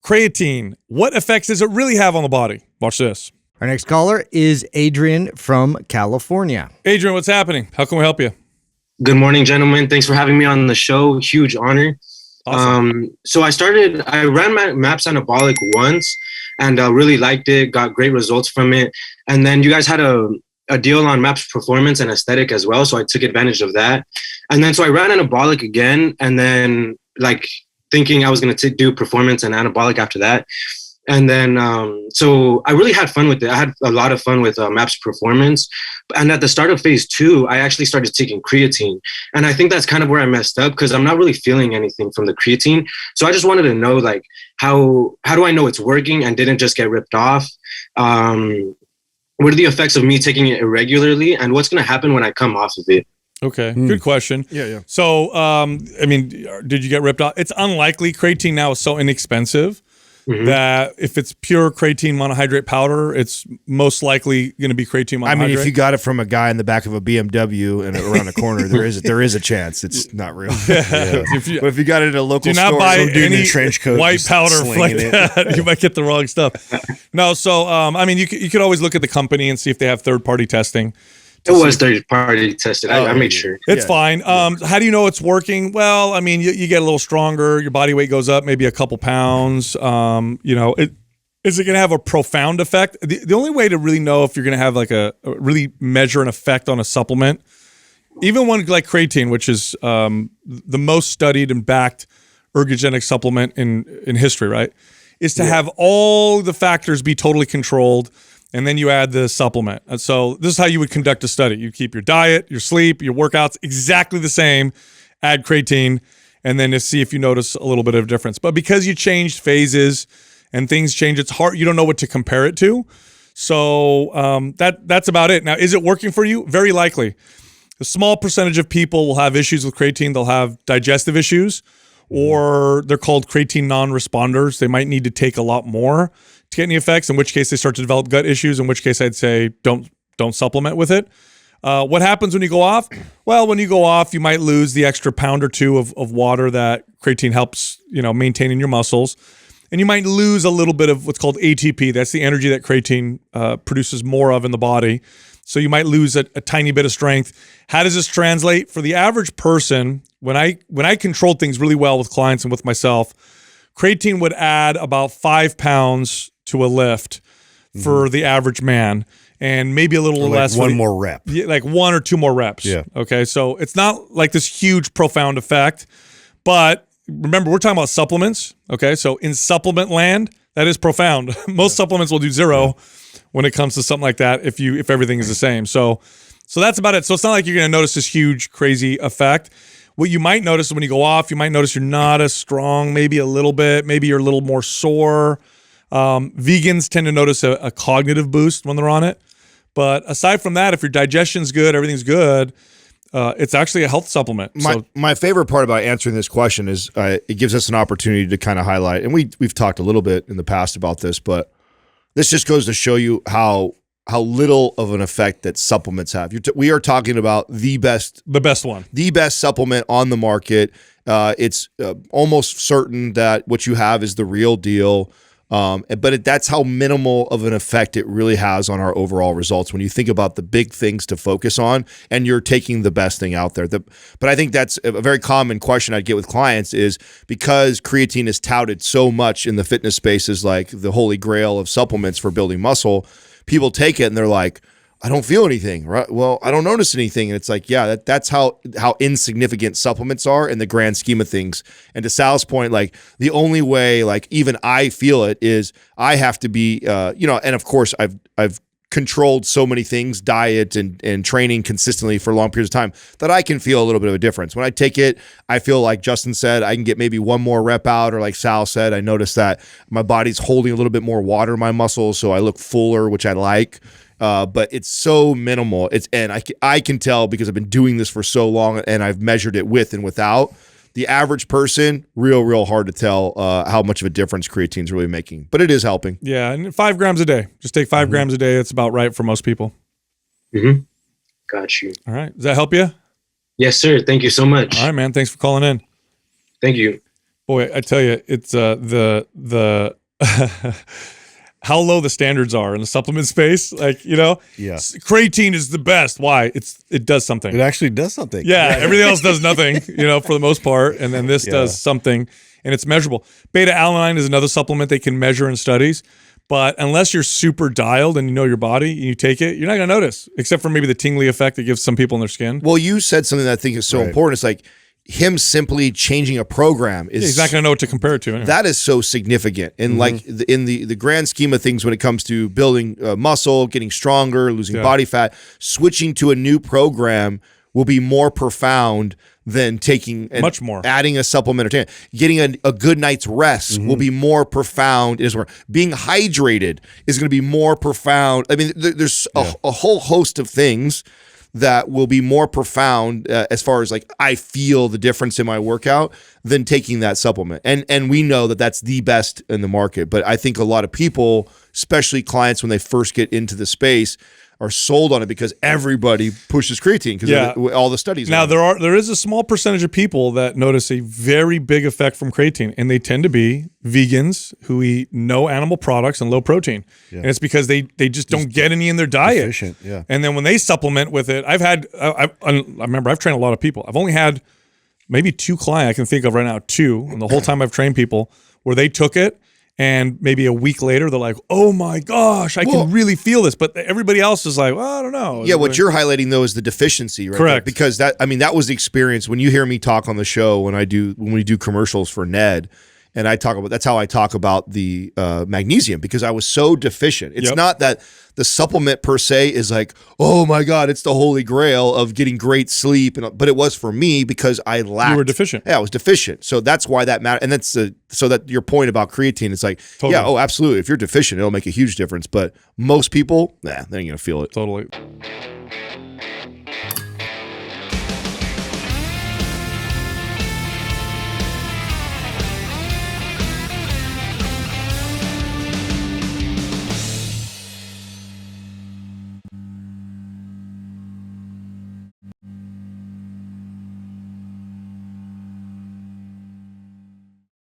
Creatine. What effects does it really have on the body? Watch this. Our next caller is Adrian from California. Adrian, what's happening? How can we help you? Good morning, gentlemen. Thanks for having me on the show. Huge honor. Awesome. So I ran my MAPS Anabolic once and really liked it, got great results from it. And then you guys had a deal on MAPS Performance and Aesthetic as well. So I took advantage of that. And then so I ran Anabolic again, and then like thinking I was going to do Performance and Anabolic after that. And then, so I really had fun with it. I had a lot of fun with MAPS Performance. And at the start of phase 2, I actually started taking creatine. And I think that's kind of where I messed up, because I'm not really feeling anything from the creatine. So I just wanted to know, like, how do I know it's working and didn't just get ripped off? What are the effects of me taking it irregularly? And what's going to happen when I come off of it? Okay, good question. Yeah. So, I mean, did you get ripped off? It's unlikely. Creatine now is so inexpensive that if it's pure creatine monohydrate powder, it's most likely going to be creatine monohydrate. I mean, if you got it from a guy in the back of a BMW and around the corner, there is a chance it's not real. Yeah. But if you got it at a local store, do not buy some dude in a any trench coat white powder like it. that. You might get the wrong stuff. No, so I mean, you could always look at the company and see if they have third-party testing. It was third-party tested. I made sure. It's fine. How do you know it's working? Well, I mean, you get a little stronger. Your body weight goes up maybe a couple pounds. Is it going to have a profound effect? The only way to really know if you're going to have like really measure an effect on a supplement, even one like creatine, which is the most studied and backed ergogenic supplement in history, right, is to have all the factors be totally controlled. And then you add the supplement. And so this is how you would conduct a study. You keep your diet, your sleep, your workouts exactly the same, add creatine, and then to see if you notice a little bit of difference. But because you changed phases and things change, it's hard. You don't know what to compare it to. So that's about it. Now, is it working for you? Very likely. A small percentage of people will have issues with creatine. They'll have digestive issues, or they're called creatine non-responders. They might need to take a lot more to get any effects, in which case they start to develop gut issues, in which case I'd say don't supplement with it. What happens when you go off? Well, when you go off, you might lose the extra pound or two of water that creatine helps, maintain in your muscles. And you might lose a little bit of what's called ATP. That's the energy that creatine produces more of in the body. So you might lose a tiny bit of strength. How does this translate? For the average person, when I controlled things really well with clients and with myself, creatine would add about 5 pounds to a lift for the average man, and maybe a little less. One more rep. Yeah, like 1 or 2 more reps. Yeah. Okay. So it's not like this huge, profound effect, but remember, we're talking about supplements. Okay. So in supplement land, that is profound. Most supplements will do 0 when it comes to something like that if everything is the same. So that's about it. So it's not like you're going to notice this huge, crazy effect. What you might notice is when you go off, you might notice you're not as strong, maybe a little bit, maybe you're a little more sore. Vegans tend to notice a cognitive boost when they're on it. But aside from that, if your digestion's good, everything's good, it's actually a health supplement. My favorite part about answering this question is it gives us an opportunity to kind of highlight, and we've talked a little bit in the past about this, but this just goes to show you how little of an effect that supplements have. We are talking about the best supplement on the market. It's almost certain that what you have is the real deal. But that's how minimal of an effect it really has on our overall results when you think about the big things to focus on and you're taking the best thing out there. But I think that's a very common question I get with clients is because creatine is touted so much in the fitness space as like the holy grail of supplements for building muscle, people take it and they're like, I don't feel anything, right? Well, I don't notice anything. And it's like, yeah, that's how insignificant supplements are in the grand scheme of things. And to Sal's point, like the only way, like even I feel it is I have to be, and of course I've controlled so many things, diet and training consistently for long periods of time that I can feel a little bit of a difference. When I take it, I feel like Justin said, I can get maybe 1 more rep out, or like Sal said, I notice that my body's holding a little bit more water in my muscles. So I look fuller, which I like. But it's so minimal. I can tell because I've been doing this for so long and I've measured it with and without. The average person, real hard to tell how much of a difference creatine's really making. But it is helping. Yeah, and 5 grams a day. Just take 5 grams a day. It's about right for most people. Mm-hmm. Got you. All right. Does that help you? Yes, sir. Thank you so much. All right, man. Thanks for calling in. Thank you. Boy, I tell you, it's the how low the standards are in the supplement space. Like, you know, Yeah. creatine is the best. Why? It does something. It actually does something. Yeah, everything else does nothing, you know, for the most part. And then this does something, and it's measurable. Beta alanine is another supplement they can measure in studies. But unless you're super dialed and you know your body and you take it, you're not going to notice, except for maybe the tingly effect it gives some people in their skin. Well, you said something that I think is so important. It's like him simply changing a program is He's not going to know what to compare it to. Anyway. that is so significant. And like in the grand scheme of things, when it comes to building muscle, getting stronger, losing body fat, switching to a new program will be more profound than taking much more, adding a supplement or getting a good night's rest will be more profound. Being hydrated is going to be more profound. I mean, there's a whole host of things that will be more profound as far as like I feel the difference in my workout than taking that supplement. And we know that that's the best in the market. But I think a lot of people, especially clients when they first get into the space, are sold on it because everybody pushes creatine because all the studies. Now there is a small percentage of people that notice a very big effect from creatine, and they tend to be vegans who eat no animal products and low protein, and it's because they just don't get any in their diet. Efficient, yeah. And then when they supplement with it, I remember I've trained a lot of people. I've only had maybe 2 clients I can think of right now, 2, and the whole time I've trained people where they took it. And maybe a week later, they're like, "Oh my gosh, I can really feel this." But everybody else is like, "Well, I don't know." Yeah, what you're highlighting though is the deficiency, right? Correct. Because that was the experience when you hear me talk on the show when we do commercials for Ned, and that's how I talk about the magnesium because I was so deficient. It's not that the supplement per se is like, oh my God, it's the holy grail of getting great sleep, but it was for me because I lacked. You were deficient. Yeah, I was deficient. So that's why that matters. And that's so that your point about creatine, it's like, yeah, oh, absolutely. If you're deficient, it'll make a huge difference. But most people, they ain't gonna feel it. Totally.